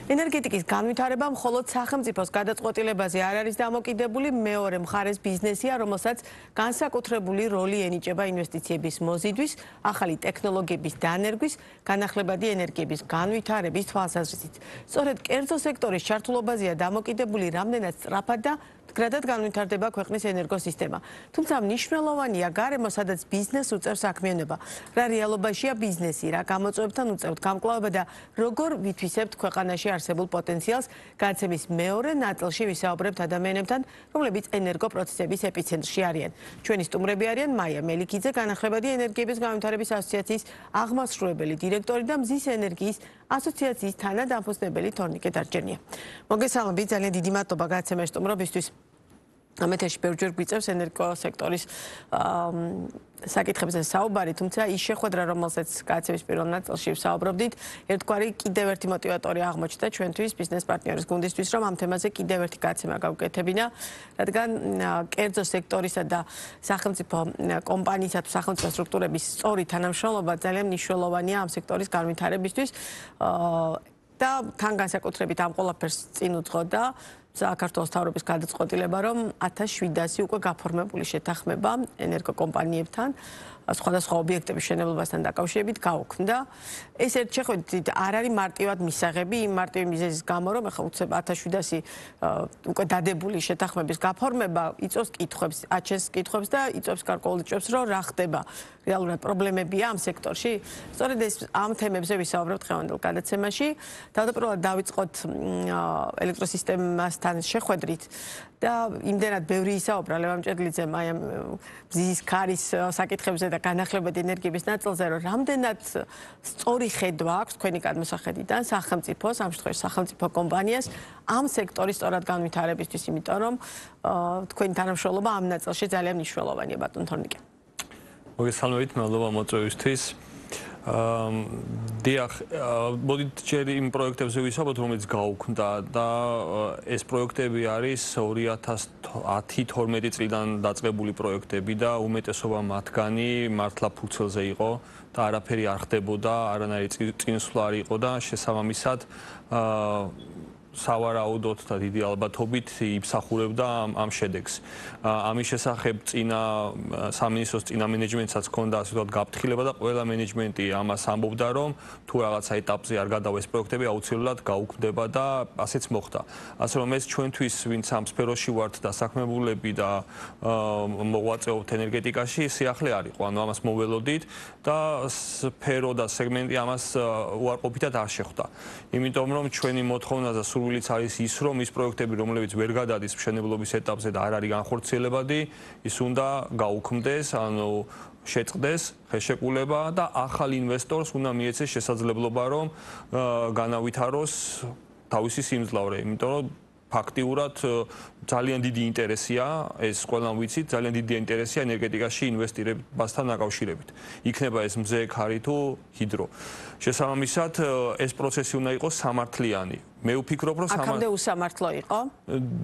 ენერგეტიკის განვითარება მხოლოდ სახელმწიფოს გადაწყვეტილებაზე არ არის დამოკიდებული, მეორე მხარეს ბიზნესია, რომელსაც განსაკუთრებული როლი ენიჭება ინვესტიციების მოზიდვის, ახალი ტექნოლოგიების დანერგვის, განახლებადი ენერგიების განვითარების თვალსაზრისით. სწორედ კერძო სექტორის ჩართულობაზეა დამოკიდებული რამდენად სწრაფად და მდგრადად განვითარდება ქვეყნის ენერგოსისტემა. თუმცა მნიშვნელოვანია გარემო, სადაც ბიზნესს უწევს საქმიანობა. რა რეალობაშია ბიზნესი, რა გამოწვევებთან უწევთ გამკლავება და როგორ ვითვისებთ ქვეყანაში არსებულ პოტენციალს. განაცემის მეორე ნაწილში ვისაუბრებთ ადამიანებთან, რომლებიც ენერგოპროცესების ეპიცენტრში არიან. ჩვენი სტუმრები არიან მაია მელიქიძე, განახლებადი ენერგიების განვითარების ასოციაციის აღმასრულებელი დირექტორი და მზის ენერგიის ასოციაციის თანადამფუძნებელი თორნიკე დარჯენია. მოგესალმებით, ძალიან დიდი მადლობა განაცემის სტუმრობისთვის. ამეთაში ბევრჯერ გვიწევს ენერგოსექტორის საკითხებზე საუბარი, თუმცა ის შეხვედრა, რომელსაც განაცემის პირველ ნაწილში ვსაუბრობდით, ერთგვარი კიდევ ერთი მოტივატორი აღმოჩნდა ჩვენთვის ბიზნეს პარტნიორის გუნდისთვის, რომ ამ თემაზე კიდევ ერთი გაცემა გავუკეთებინა, რადგან კერძო სექტორისა და სახელმწიფო კომპანიისა თუ სახელმწიფო სტრუქტურების სწორი თანამშრომლობა ძალიან მნიშვნელოვანია ამ სექტორის განვითარებისთვის და თან განსაკუთრებით ამ ყველაფერს წინ უძღოდა საქართველოს მთავრობის გადაწყვეტილება, რომ 1700 უკვე გაფორმებული შეთანხმება ენერგოკომპანიებთან სხვადასხვა ობიექტების მშენებლობასთან დაკავშირებით გაუქმდა. ეს ერთ შეხედვით არ არის მარტივად მისაღები იმ მარტივი მიზეზის გამო, რომ ახლა უცებ 1700 უკვე დადებული შეთანხმების გაფორმება იწვევს კითხვებს, აჩენს კითხვებს და იწვევს გარკვეულ ჭრებს, რომ რა ხდება. რეალურად პრობლემებია ამ სექტორში. სწორედ ეს ამ თემებზე ვისაუბრებთ დღევანდელ გადაცემაში. თავდაპირველად დავიწყოთ ელექტროსისტემასთან შეხვედრით და იმდენად ბევრი ისაუბრა ლევან ჭედლიძემ აი ამ მზის ქარის საკითხებზე და განახლებადი ენერგიების ნაწილზე, რომ რამდენად სწორი ხედვა აქვს თქვენი გადმოსახედიდან სახელმწიფოს, ამ შემთხვევაში სახელმწიფო კომპანიას ამ სექტორის სწორად განვითარებისთვის, იმიტომ რომ თქვენი თანამშრომლობა ამ ნაწილში ძალიან მნიშვნელოვანია, ბატონ თორნიკე. მოგესალმებით, მადლობა მოწვევისთვის. დიახ, მოდით ჯერ იმ პროექტებზე ვისაუბროთ, რომელიც გაუქმდა და ეს პროექტები არის 2010-12 წლიდან დაწყებული პროექტები და უმეტესობა მათგანი მართლა ფურცელზე იყო და არაფერი არ ხდებოდა, არანაირი წინსვლა არ იყო და შესაბამისად სავარაუდოდ და დიდი ალბათობით იმსახურებდა ამ შედეგს. ამის შესახებ სამინისტროს წინა მენეჯმენტსაც ჰქონდა ასე ვთქვათ გაფრთხილება და ყველა მენეჯმენტი ამას ამბობდა, რომ თუ რაღაცა ეტაპზე არ გადავა ეს პროექტები, აუცილებლად გაუქმდება და ასეც მოხდა. ასე რომ ეს ჩვენთვის, ვინც ამ სფეროში ვართ დასაქმებულები და მოღვაწეობთ ენერგეტიკაში, სიახლე არ იყო. ანუ ამას მოველოდით და სფერო და სეგმენტი ამას უარყოფითად არ შეხვდა. იმიტომ რომ ჩვენი მოთხოვნა და სურვილიც არის ის, რომ ის პროექტები, რომლებიც ვერ გადადის მშენებლობის ეტაპზე და არ არის განხორციელებადი, ის უნდა გაუქმდეს, ანუ შეწყდეს ხელშეკრულება და ახალ ინვესტორს უნდა მიეცეს შესაძლებლობა, რომ განავითაროს თავისი სიმძლავრე, იმიტომ რომ ფაქტიურად ძალიან დიდი ინტერესია, ეს ყველამ ვიცით, ძალიან დიდი ინტერესია ენერგეტიკაში ინვესტირებასთან დაკავშირებით. იქნება ეს მზე, ქარი თუ ჰიდრო. შესაბამისად, ეს პროცესი უნდა იყოს სამართლიანი. მე ვფიქრობ, რომ აქამდე უსამართლო იყო?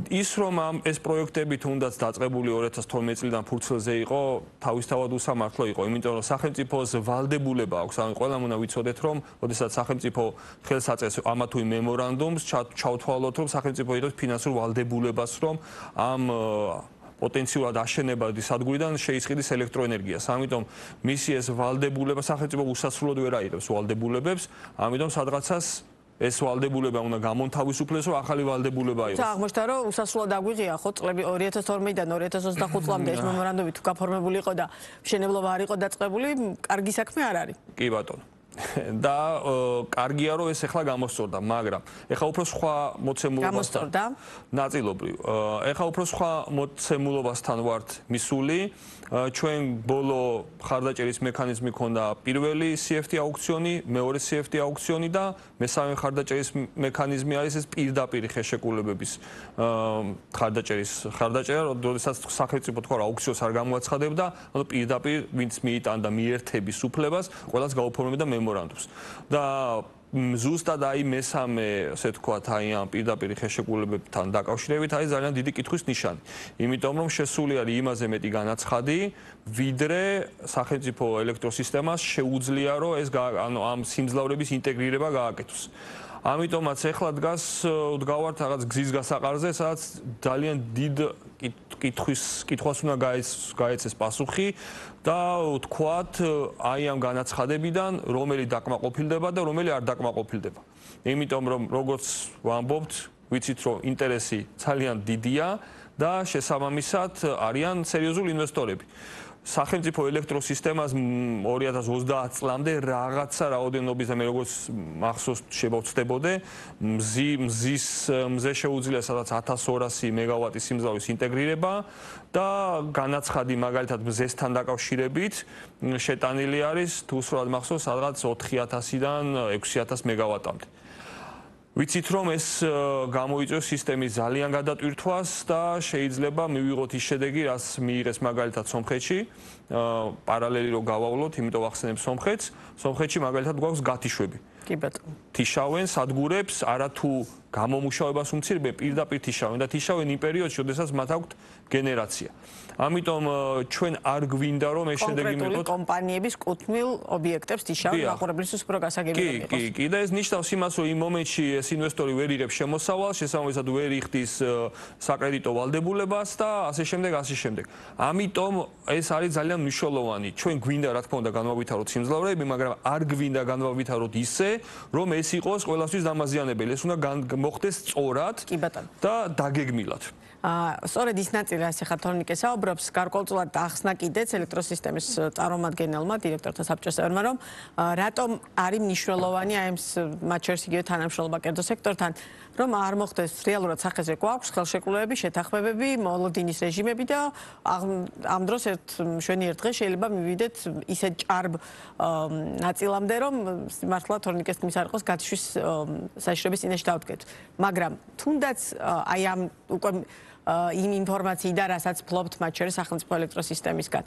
ის რომ ეს პროექტები თუნდაც დაწყებული 2012 წლიდან ფურცელზე იყო, თავისთავად უსამართლო იყო, იმიტომ რომ სახელმწიფოს ვალდებულება აქვს, ანუ ყველამ უნდა ვიცოდეთ, რომ როდესაც სახელმწიფო ხელს აწევს ამა თუ იმ მემორანდუმს, ჩავთვალოთ, რომ სახელმწიფო იღებს ფინანსურ ვალდებულებას, რომ ამ პოტენციურად აშენებადი სადგურიდან შეისყიდის ელექტროენერგიას. ამიტომ მისი ეს ვალდებულება სახელმწიფო უსასრულოდ ვერ აიღებს ვალდებულებებს, ამიტომ სადღაცას ეს ვალდებულება უნდა გამონთავისუფლდეს, რომ ახალი ვალდებულება იყოს. აღმოჩნდა, რომ უსასრულოდ აგვიღია ხო წლები 2012-დან 2025 წლამდე ეს მემორანდუმი თუ გაფორმებული იყო და მშენებლობა არ იყო დაწყებული, კარგი საქმე არ არის. კი ბატონო. და კარგია რომ ეს ახლა გამოსწორდა, მაგრამ ახლა უფრო სხვა მოცემულობასთან გამოსწორდა ნაწილობრივ. ახლა უფრო სხვა მოცემულობასთან ვართ მისული. ჩვენ ბოლო ხარდაჭერის მექანიზმი ქონდა პირველი CFT აუქციონი, მეორე CFT აუქციონი და მესამე ხარდაჭერის მექანიზმი არის ეს პირდაპირ ხელშეკრულებების ხარდაჭერა, როდესაც სახელმწიფო თქვა რომ აუქციონს არ გამოაცხადებდა, ანუ პირდაპირ ვინც მიიტანდა მიერთების უფლებას, ყველას გაუფორმებდა მემორანდუმს. და ზუსტად აი მესამე, ასე ვთქვათ, აი ამ პირდაპირ ხელშეკრულებებთან დაკავშირებით არის ძალიან დიდი კითხვის ნიშანი. იმიტომ რომ შესული არის იმაზე მეტი განაცხადი, ვიდრე სახელმწიფო ელექტროსისტემას შეუძლია რომ ეს ანუ ამ სიმძლავრების ინტეგრირება გააკეთოს. ამიტომაც ეხლა დგავართ რაღაც გზის გასაყარზე, სადაც ძალიან დიდ კითხვას უნდა გაეცეს პასუხი და ვთქვათ, აი ამ განაცხადებიდან რომელი დაკმაყოფილდება და რომელი არ დაკმაყოფილდება. იმიტომ რომ როგორც ვამბობთ, ვიცით რომ ინტერესი ძალიან დიდია და შესაბამისად არიან სერიოზული ინვესტორები. სახელმწიფო ელექტროსისტემას 2030 წლამდე რაღაცა რაოდენობის და მე როგორც მახსოვს შევავწდებოდე მზე შეუძლია სადაც 1200 მეგავატის სიმძლავრის ინტეგრირება და განაცხადი მაგალითად მზესთან დაკავშირებით შეტანილი არის თუ სრულად მახსოვს სადღაც 4000-დან 6000 მეგავატამდე. ვიცით რომ ეს გამოიწვევს სისტემის ძალიან გადატვირთვას და შეიძლება მივიღოთ ის შედეგი, რაც მიიღეს მაგალითად სომხეთში, პარალელი რო გავავლოთ, იმიტომ ვახსენებ სომხეთს. სომხეთში მაგალითად გვაქვს გათიშვები. კი ბატონო. თიშავენ სადგურებს, არა თუ გამომუშავებას უმცირებენ, პირდაპირ თიშავენ და თიშავენ იმ პერიოდში, როდესაც მათ აქვთ გენერაცია. ამიტომ ჩვენ არ გვინდა რომ ეს შედეგი მივიღოთ კონკრეტული კომპანიების კუთვნილ ობიექტებს თიშავენ მაყურებლისთვის უფრო გასაგები იყოს. კი, და ეს ნიშნავს იმას, რომ იმ მომენტში ეს ინვესტორი ვერ იღებს შემოსავალს, შესაბამისად ვერ იხდის საკრედიტო ვალდებულებას და ასე შემდეგ. ამიტომ ეს არის ძალიან მნიშვნელოვანი. ჩვენ გვინდა რა თქმა უნდა განვავითაროთ სიმძლავრეები, მაგრამ არ გვინდა განვავითაროთ ისე, რომ ეს იყოს ყველასთვის დამაზიანებელი. ეს უნდა მოხდეს სწორად და დაგეგმილად. სწორედ ის ნაწილი, რაც ახლა თორნიკე საუბრობს, გარკვეულწილად ახსნა კიდეც ელექტროსისტემის წარმომადგენელმა, დირექტორთა საბჭოს წევრმა, რომ რატომ არის მნიშვნელოვანი აი ეს მათ შორის იგივე თანამშრომლობა კერძო სექტორთან, რომ არ მოხდეს რეალურად სახეზე გვაქვს ხელშეკრულებები, შეთანხმებები, მოლოდინის რეჟიმები და ამ დროს მშვენიერ დღეს შეიძლება მივიდეთ ისეთ ჭარბ ნაწილამდე, რომ მართლა თორნიკეს თქმის არ იყოს გათიშვის საშიშროების წინაშე დავდგეთ. მაგრამ თუნდაც აი ამ უკვე იმ ინფორმაციიდან, რასაც ფლობთ მათ შორის სახელმწიფო ელექტროსისტემისგან.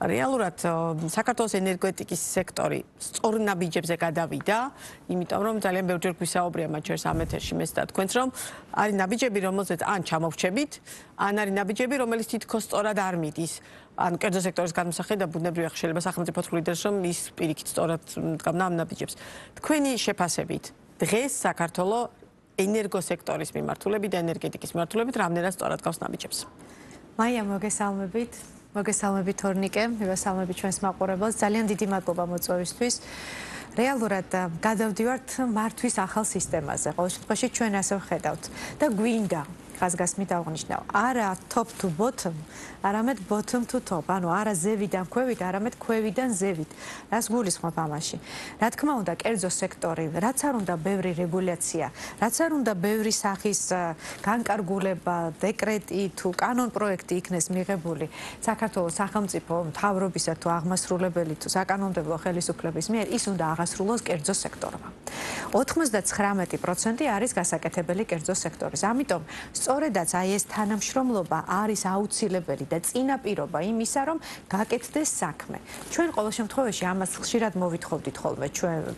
რეალურად საქართველოს ენერგეტიკის სექტორი სწორ ნაბიჯებზე გადავიდა, იმიტომ რომ ძალიან ბევრჯერ გვისაუბრია მათ შორის ამ ეთერში მეც და თქვენც, რომ არის ნაბიჯები, რომელზეც ან ჩამოვრჩებით, ან არის ნაბიჯები, რომელიც თითქოს სწორად არ მიდის. ან კერძო სექტორის განმსახედა ბუნებრივია შეიძლება სახელმწიფო თვლიდდეს, რომ ის პირიქით სწორად დგამდა ამ ნაბიჯებს. თქვენი შეფასებით, დღეს საქართველოს ენერგოსექტორის მიმართულებით და ენერგეტიკის მიმართულებით რამდენად სწორად გავს ნაბიჯებს. მაია, მოგესალმებით თორნიკე, მივესალმებით ჩვენს მაყურებელს. ძალიან დიდი მადლობა მოწვევისთვის. რეალურად გადავდივართ მართვის ახალ სისტემაზე. ყოველ შემთხვევაში ჩვენ ასე ვხედავთ და გვინდა ხაზგასმით აღნიშნავ. არა top to bottom, არამედ bottom to top. ანუ არა ზევიდან ქვევით, არამედ ქვევიდან ზევით. რას გულისხმობ ამაში? რა თქმა უნდა, კერძო სექტორი, რაც არ უნდა ბევრი რეგულაცია, რაც არ უნდა ბევრი სახის განკარგულება, დეკრეტი თუ კანონ პროექტი იქნეს მიღებული საქართველოს სახელმწიფო მთავრობისა თუ აღმასრულებელი თუ საკანონმდებლო ხელისუფლების მიერ, ის უნდა აღასრულოს კერძო სექტორმა. 99% არის გასაკეთებელი კერძო სექტორის. ამიტომ სწორედაც აი ეს თანამშრომლობა არის აუცილებელი და წინაპირობა იმისა, რომ გაკეთდეს საქმე. ჩვენ ყოველ შემთხვევაში ამას ხშირად მოვითხოვდით ხოლმე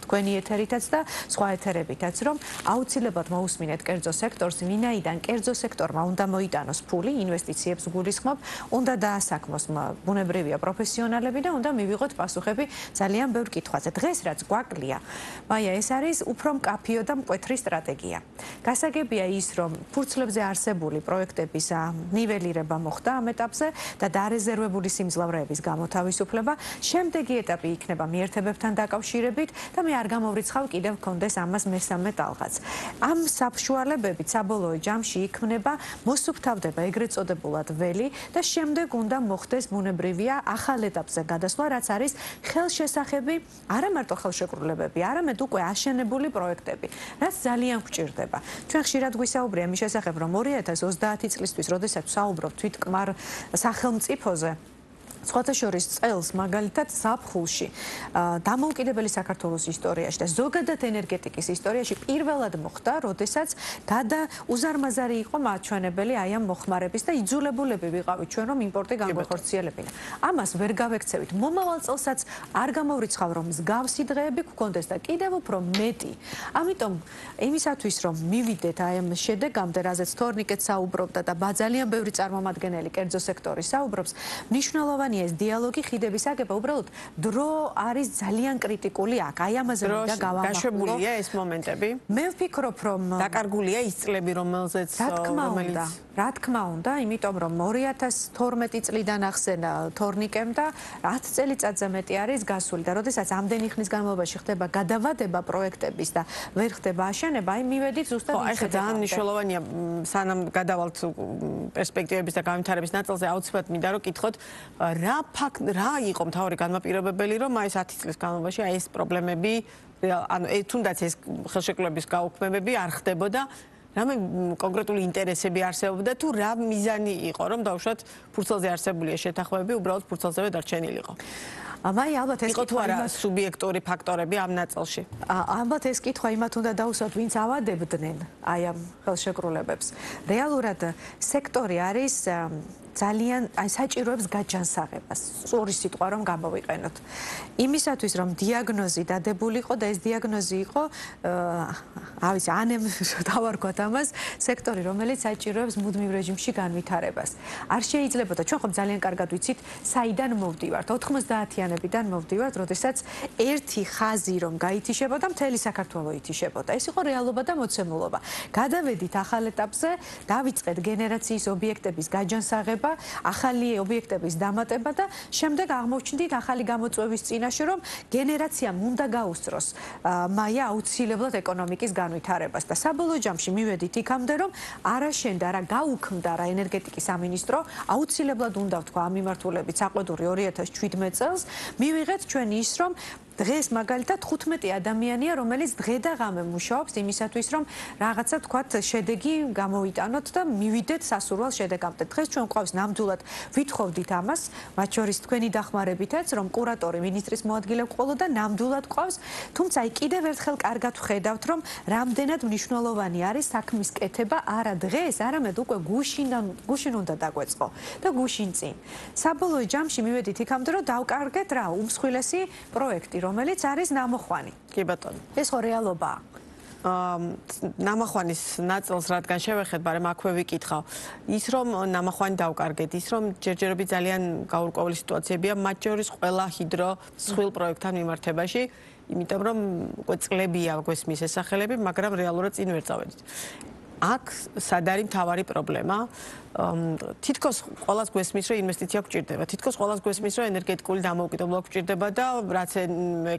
თქვენი ეთერითაც და სხვა ეთერებითაც, რომ აუცილებლად მოусმინეთ კერძო სექტორს, ვინაიდან კერძო სექტორმა უნდა მოიტანოს ფული, ინვესტიციებს გულისხმობ, უნდა დაასაქმოს ბუნებრივია პროფესიონალები და უნდა მივიღოთ პასუხები ძალიან ბევრ კითხვაზე. დღეს რაც გვაკლია, მაია, ეს არის უფრო მკაფიო და მკვეთრი სტრატეგია. გასაგებია ის, რომ ფურცლებზე არსებული პროექტების ნიველირება მოხდა ამ ეტაპზე და დარეზერვებული სიმძლავრეების გამოთავისუფლება. შემდეგი ეტაპი იქნება მიერთებებთან დაკავშირებით და მე არ გამოვრიცხავ კიდევ გქონდეს ამას მესამე ტალღაც. ამ საფშუალებებით საბოლოო ჯამში იქმნება, მოსუფთავდება ეგრეთ წოდებულად ველი და შემდეგ უნდა მოხდეს ბუნებრივია ახალ ეტაპზე გადასვლა, რაც არის ხელშესახები, არა მარტო ხელშეკრულებები, არამედ უკვე აშენებული პროექტები, რაც ძალიან გვჭირდება. ჩვენ ხშირად გვისაუბრია მის შესახებ, რომ 2030 წლისთვის, როდესაც საუბრობ თვითკმარ სახელმწიფოზე, სხვათა შორის წელს მაგალითად ზაფხულში დამოუკიდებელი საქართველოს ისტორიაში და ზოგადად ენერგეტიკის ისტორიაში პირველად მოხდა, როდესაც უზარმაზარი იყო მაჩვენებელი აი ამ მოხმარების და იძულებულები ვიყავით ჩვენ, რომ იმპორტი განგვეხორციელებინა. ამას ვერ გავექცევით. მომავალ წელსაც არ გამოვრიცხავ, რომ მსგავსი დღეები გქონდეს და კიდევ უფრო მეტი. ამიტომ იმისათვის, რომ მივიდეთ აი ამ შედეგამდე, რაზეც თორნიკეც საუბრობდა და ძალიან ბევრი წარმომადგენელი კერძო სექტორის საუბრობს, მნიშვნელოვანი ჩვენი ეს დიალოგი ხიდების აგება უბრალოდ დრო არის ძალიან კრიტიკული აქ. აი ამაზე მინდა გავამახვილო. გაშვებულია ეს მომენტები? მე ვფიქრობ, რომ დაკარგულია ის წლები, რომელზეც რა თქმა უნდა, იმიტომ რომ 2012 წლიდან ახსენა თორნიკემ და 10 წელიწადზე მეტი არის გასული და როდესაც ამდენი ხნის განმავლობაში ხდება გადავადება პროექტების და ვერ ხდება აშენება, აი მივედით ზუსტად აი ხა ძალიან მნიშვნელოვანია სანამ გადავალთ პერსპექტივების და განვითარების ნაწილზე აუცილებლად მინდა რომ კითხოთ რა იყო მთავარი განმაპირობებელი რომ აი ეს 10 წლის განმავლობაში აი ეს პრობლემები ანუ თუნდაც ეს ხელშეკრულების გაუქმებები არ ხდებოდა რამე კონკრეტული ინტერესები არსებობდა თუ რა მიზანი იყო რომ დაუშვათ ფურცელზე არსებული შეთანხმებები უბრალოდ ფურცელზევე დარჩენილიყო აი ალბათ ეს იყო თუ არა სუბიექტური ფაქტორები ამ ნაწილში ალბათ ეს კითხვა იმათ უნდა დაუსვათ ვინც ავადებდნენ აი ამ ხელშეკრულებებს რეალურად სექტორი არის ძალიან აი საჭიროებს გაჯანსაღებას სწორი სიტყვა რომ გამოვიყენოთ იმისათვის რომ დიაგნოზი დადებულიყო და ეს დიაგნოზი იყო ავიცი ანემ დავარქვათ ამას სექტორი რომელიც საჭიროებს მუდმივ რეჟიმში განვითარებას არ შეიძლებოდა ჩვენ ხომ ძალიან კარგად ვიცით საიდან მოვდივართ 90-იანებიდან მოვდივართ როდესაც ერთი ხაზი რომ გაითიშებოდა მთელი საქართველო ითიშებოდა ეს იყო რეალობა და მოცემულობა გადავედით ახალ ეტაპზე დავიწყეთ გენერაციის ობიექტების გაჯანსაღება ახალი ობიექტების დამატება და შემდეგ აღმოჩნდით ახალი გამოწვევის წინაშე რომ გენერაციამ უნდა გაუსწროს მაია აუცილებლად ეკონომიკის განვითარებას და საბოლოო ჯამში მივედით იქამდე რომ არა შენდა რა გაუქმდა რა ენერგეტიკის სამინისტრო აუცილებლად უნდა ვთქვა ამ მიმართულებით საყვედური 2017 წელს მივიღეთ ჩვენ ის რომ დღეს მაგალითად 15 ადამიანია რომელიც დღე და ღამე მუშაობს იმისათვის რომ რაღაცა თქვათ შედეგი გამოვიტანოთ და მივიდეთ სასურველ შედეგამდე დღეს ჩვენ გვყავს ნამდვილად ვითხოვდით ამას მათ შორის თქვენი დახმარებითაც რომ კურატორი მინისტრის მოადგილე ყოლო და ნამდვილად გვყავს თუმცა აი კიდევ ერთხელ კარგად ვხედავთ რომ რამდენად მნიშვნელოვანი არის საქმის კეთება არა დღეს არამედ უკვე გუშინ უნდა დაგვეწყო და გუშინ წინ საბოლოო ჯამში მივედით იქამდე რომ დავკარგეთ რა უმსხვილესი პროექტი რომელიც არის ნამოხვანი. კი ბატონო. ეს ხო რეალობაა. ნამახვანის ნაწილს რადგან შევეხეთ, მაგრამ აქვე ვიკითხავ. ის რომ ნამახვანი დავკარგეთ, ის რომ ჯერჯერობით ძალიან გაურკვეველი სიტუაციებია, მათ შორის ყველა ჰიდრო მსხვილ პროექტთან მიმართებაში, იმიტომ რომ უკვე წლებია გვესმის ეს სახელები, მაგრამ რეალურად წინ ვერ წავედით. აქ სად არის მთავარი პრობლემა? თითქოს ყველას გვესმის რომ ინვესტიცია გვჭირდება. თითქოს ყველას გვესმის რომ ენერგეტიკული დამოუკიდებლობა გვჭირდება და რაც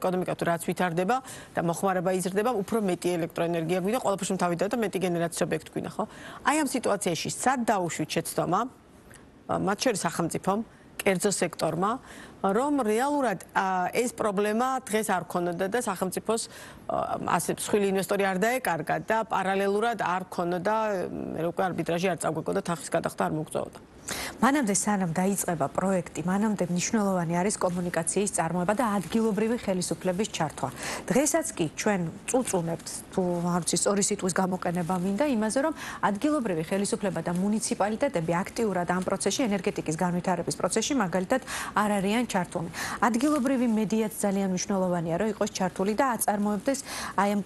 ეკონომიკა თუ რაც ვითარდება და მოხმარება იზრდება, უფრო მეტი ელექტროენერგია გვინდა, ყველაფერში თავიდან და მეტი გენერაციის ობიექტი გვინდა, ხო? აი ამ სიტუაციაში სად დაუშვით შეცდომა? მათ შორის სახელმწიფომ, კერძო სექტორმა, რომ რეალურად ეს პრობლემა დღეს არ ქონოდა და სახელმწიფოს ასე მსხვილი ინვესტორი არ დაეკარგა და პარალელურად არ ქონოდა უკვე არბიტრაჟი არ წაგვეკოდა თანხის გადახდა არ მოგწეოდა. მანამდე სანამ დაიწყება პროექტი, მანამდე მნიშვნელოვანი არის კომუნიკაციის წარმოება და ადგილობრივი ხელისუფლების ჩართვა. დღესაც კი ჩვენ წუწუნებთ თუ არ ვიცი სწორი სიტყვის გამოყენება მინდა იმაზე რომ ადგილობრივი ხელისუფლება და მუნიციპალიტეტები აქტიურად ამ პროცესში ენერგეტიკის განვითარების პროცესში მაგალითად არ არიან ჩართული. ადგილობრივი მედიაც ძალიან მნიშვნელოვანია რომ იყოს ჩართული და აწარმოებდეს აი ამ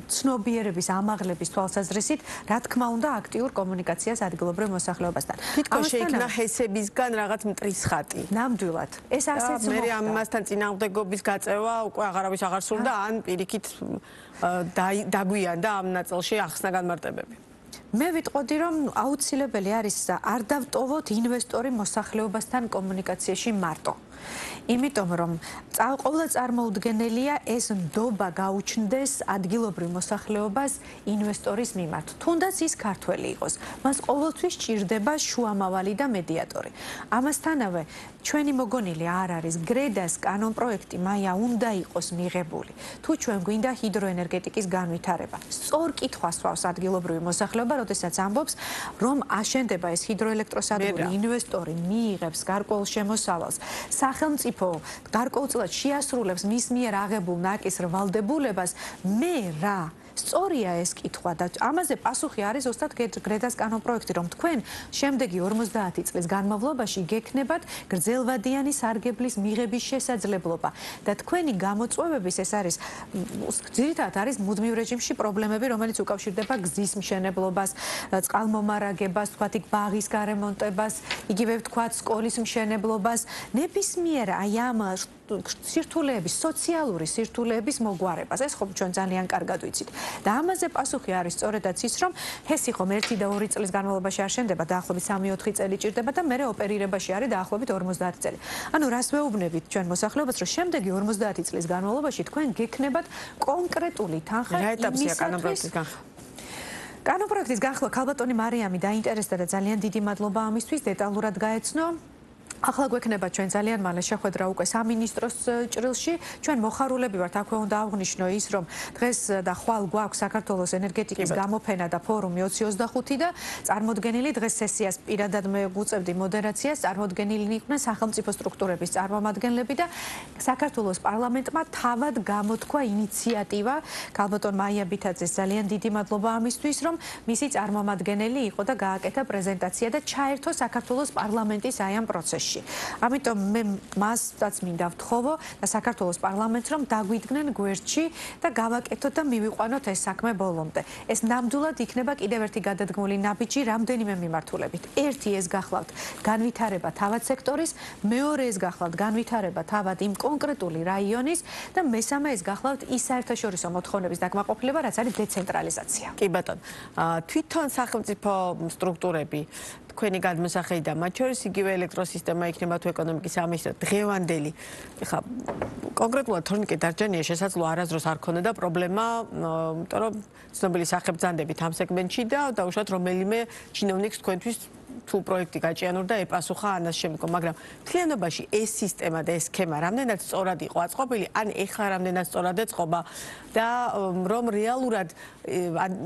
ცნობიერების ამაღლების თვალსაზრისით რა თქმა უნდა აქტიურ კომუნიკაციას ადგილობრივ მოსახლეობასთან. თითქოს შეიქმნა ჰესებისგან რაღაც მტრის ხატი. ნამდვილად. ეს ასეც მოხდა. მე ამასთან წინააღმდეგობის გაწევა უკვე აღარავის აღარ სურდა ან პირიქით დაგვიანდა ამ ნაწილში ახსნა განმარტებები. მე ვიტყოდი რომ აუცილებელი არის არ დავტოვოთ ინვესტორი მოსახლეობასთან კომუნიკაციაში მარტო. იმიტომ რომ ყოველ წარმოუდგენელია ეს ნდობა გაუჩნდეს ადგილობრივ მოსახლეობას ინვესტორის მიმართ. თუნდაც ის ქართველი იყოს, მას ყოველთვის სჭირდება შუამავალი და მედიატორი. ამასთანავე ჩვენი მოგონილი არ არის გრედას კანონპროექტი მაია უნდა იყოს მიღებული. თუ ჩვენ გვინდა ჰიდროენერგეტიკის განვითარება. სწორ კითხვას ვავს ადგილობრივი მოსახლეობა, როდესაც ამბობს, რომ აშენდება ეს ჰიდროელექტროსადგური, ინვესტორი მიიღებს გარკვეულ შემოსავალს. სახელმწიფო გარკვეულწილად შეასრულებს მის მიერ აღებულ ნაკისრ ვალდებულებას, მე რა სწორია ეს კითხვა და ამაზე პასუხი არის ზუსტად გრედას კანონპროექტი, რომ თქვენ შემდეგი 50 წლის განმავლობაში გექნებათ გრძელვადიანი სარგებლის მიღების შესაძლებლობა და თქვენი გამოწვევების ეს არის ძირითადად არის მუდმივ რეჟიმში პრობლემები, რომელიც უკავშირდება გზის მშენებლობას, წყალმომარაგებას, თქვათ იქ ბაღის გარემონტებას, იგივე თქვათ სკოლის მშენებლობას, ნებისმიერ აი ამ სირთულეების, სოციალური სირთულეების მოგვარებას. ეს ხო ჩვენ ძალიან კარგად ვიცით. და ამაზე პასუხი არის სწორედაც ის, რომ ჰესი ხომ 1 და 2 წლის განმავლობაში არ შენდება, დაახლოებით 3-4 წელი ჭირდება და მე ოპერირებაში არის დაახლოებით 50 წელი. ანუ რას ვეუბნებით ჩვენ მოსახლეობას, რომ შემდეგი 50 წლის განმავლობაში თქვენ გექნებათ კონკრეტული თანხა იმისათვის. კანონპროექტის განხილვა ქალბატონი მარიამი დაინტერესდა და ძალიან დიდი მადლობა ამისთვის, დეტალურად გაეცნო. ახლა გვექნება ჩვენ ძალიან მალე შეხვედრა უკვე სამინისტროს ჭრილში. ჩვენ მოხარულები ვართ, აქვე უნდა აღვნიშნო ის, რომ დღეს და ხვალ გვაქვს საქართველოს ენერგეტიკის გამოფენა და ფორუმი 2025 და წარმოდგენილი დღეს სესიას პირადად მე გვუწევდი მოდერაციას, წარმოდგენილი იყვნენ სახელმწიფო სტრუქტურების წარმომადგენლები და საქართველოს პარლამენტმა თავად გამოთქვა ინიციატივა. ქალბატონ მაია ბითაძეს ძალიან დიდი მადლობა ამისთვის, რომ მისი წარმომადგენელი იყო და გააკეთა პრეზენტაცია და ჩაერთო საქართველოს პარლამენტის აი ამ პროცესში. ამიტომ მე მასაც მინდა ვთხოვო და საქართველოს პარლამენტს, რომ დაგვიდგნენ გვერდში და გავაკეთოთ და მივიყვანოთ ეს საქმე ბოლომდე. ეს ნამდვილად იქნება კიდევ ერთი გადადგმული ნაბიჯი რამდენიმე მიმართულებით. ერთი ეს გახლავთ განვითარება თავად სექტორის, მეორე ეს გახლავთ განვითარება თავად იმ კონკრეტული რაიონის და მესამე ეს გახლავთ ის საერთაშორისო მოთხოვნების დაკმაყოფილება, რაც არის დეცენტრალიზაცია. კი ბატონო, თვითონ სახელმწიფო სტრუქტურები თქვენი გადმოსახედიდან, მათ შორის იგივე ელექტროსისტემა იქნება თუ ეკონომიკის სამინისტრო დღევანდელი. ეხლა კონკრეტულად თორნიკე დარჯანია შესაძლოა არასდროს არ ქონოდა პრობლემა, იმიტომ რომ ცნობილი სახელმწიფოებით ამ სეგმენტში და დაუშვათ რომელიმე ჩინოვნიკს თქვენთვის თუ პროექტი გაჭიანურდა ეპასუხა ანას შემდგომ, მაგრამ მთლიანობაში ეს სისტემა და ეს სქემა რამდენად სწორად იყო აწყობილი, ან ეხლა რამდენად სწორად ეწყობა და რომ რეალურად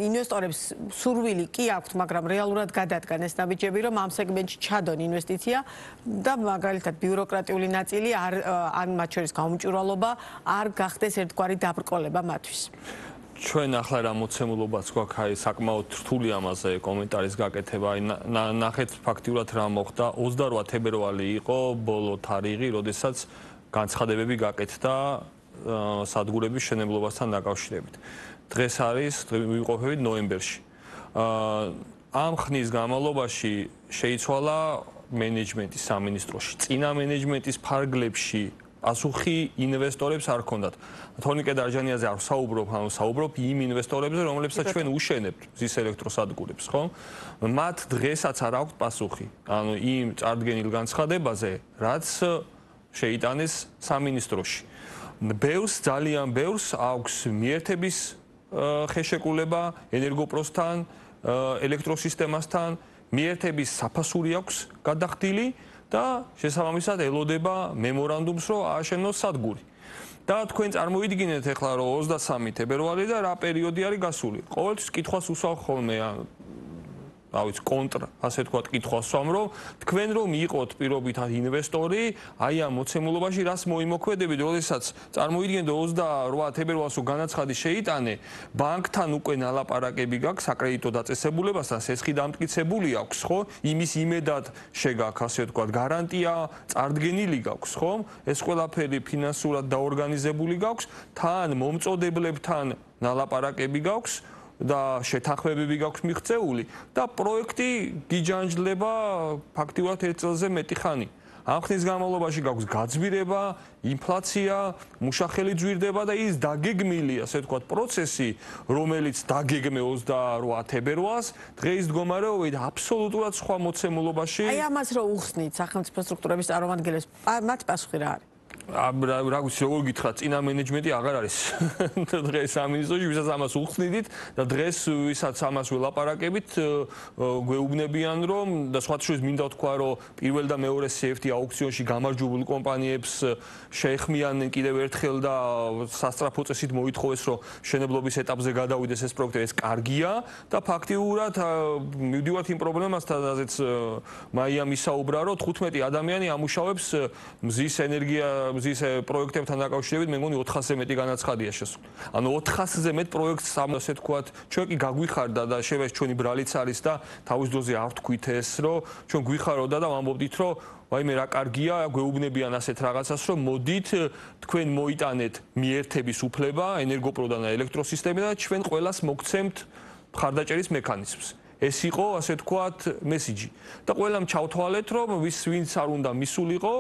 ინვესტორებს სურვილი კი აქვთ, მაგრამ რეალურად გადადგან ეს ნაბიჯები, რომ ამ სეგმენტში ჩადონ ინვესტიცია და მაგალითად ბიუროკრატიული ნაწილი ან მათ შორის გაუმჭვირვალობა არ გახდეს ერთგვარი დაბრკოლება მათთვის. ჩვენ ახლა რა მოცემულობაც გვაქვს აი საკმაოდ რთული ამაზე კომენტარის გაკეთება. აი ნახეთ ფაქტიურად რა მოხდა. 28 თებერვალი იყო ბოლო თარიღი, როდესაც განცხადებები გაკეთდა სადგურების მშენებლობასთან დაკავშირებით. დღეს არის ვიმყოფებით ნოემბერში. ამ ხნის განმავლობაში შეიცვალა მენეჯმენტი სამინისტროში. წინა მენეჯმენტის ფარგლებში პასუხი ინვესტორებს არ ჰქონდათ. თორნიკე დარჯანიაზე არ საუბრობ, ანუ საუბრობ იმ ინვესტორებზე, რომლებსაც ჩვენ უშენებთ ზის ელექტროსადგურებს, ხო? მათ დღესაც არ აქვთ პასუხი. ანუ იმ წარდგენილ განცხადებაზე, რაც შეიტანეს სამინისტროში. ძალიან ბევრს აქვს მიერთების ხელშეკრულება ენერგოპროსთან, ელექტროსისტემასთან, მიერთების საფასური აქვს გადახდილი და შესაბამისად ელოდება მემორანდუმს, რომ ააშენოს სადგური. და თქვენ წარმოიდგინეთ ახლა, რომ 23 თებერვალი და რა პერიოდი არის გასული. ყოველთვის კითხვას უსვამ ხოლმე, რავიც, კონტრ, ასე ვთქვათ, კითხვას ვსვამ, რომ თქვენ რომ იყოთ პირობითად ინვესტორი, აი ამ მოცემულობაში რას მოიმოქმედებით, როდესაც წარმოიდგინეთ 28 თებერვალს განაცხადი შეიტანე, ბანკთან უკვე ნალაპარაკები გაქვს საკრედიტო დაწესებულებასთან, სესხი დამტკიცებული აქვს, ხო? იმის იმედად შეგაქვს, ასე ვთქვათ, გარანტია წარდგენილი გაქვს, ხო? ეს ყველაფერი ფინანსურად დაორგანიზებული გაქვს, თან მომწოდებლებთან ნალაპარაკები გაქვს და შეთანხმებები გაქვს მიღწეული და პროექტი გიჯანჯლება ფაქტიურად 1 წელზე მეტი ხანი. ამ ხნის განმავლობაში გაქვს გაძვირება, ინფლაცია, მუშახელი ძვირდება და ის დაგეგმილი, ასე ვთქვათ, პროცესი, რომელიც დაგეგმე 28 თებერვალს, დღეს მდგომარეობით აბსოლუტურად სხვა მოცემულობაში. აი ამას რო უხსნით სახელმწიფო სტრუქტურების წარმომადგენლებს, მათ პასუხი რა არის? რა ვიცი, როგორ გითხრათ, წინა მენეჯმენტი აღარ არის დღეს სამინისტროში, ვისაც ამას უხსნიდით და დღეს ვისაც ამას ველაპარაკებით, გვეუბნებიან, რომ და სხვათა შორის მინდა ვთქვა, რომ პირველ და მეორე CFT აუქციონში გამარჯვებულ კომპანიებს შეეხმიანნენ კიდევ ერთხელ და სასწრაფო წესით მოითხოვეს, რომ მშენებლობის ეტაპზე გადავიდეს ეს პროექტი, ეს კარგია და ფაქტიურად მივდივართ იმ პრობლემასთან, რაზეც მაიამ ისაუბრა, რომ 15 ადამიანი ამუშავებს მზის ენერგია მზის პროექტებთან დაკავშირებით მე მგონი 400-ზე მეტი განაცხადია შესული. ანუ 400-ზე მეტ პროექტს ასე თქვათ, ჩვენ კი გაგვიხარდა და შეიძლება ჩვენი ბრალიც არის და თავის დროზე არ ვთქვით ეს, რომ ჩვენ გვიხაროდა და ვამბობდით, რომ ვაიმე რა კარგია, გვეუბნებიან ასეთ რაღაცას, რომ მოდით თქვენ მოიტანეთ მიერთების უფლება ენერგოპროდან და ელექტროსისტემიდან და ჩვენ ყველას მოგცემთ მხარდაჭერის მექანიზმს. ეს იყო, ასე თქვათ, მესიჯი. და ყველამ ჩავთვალეთ, რომ ვინც არ უნდა მისულიყო,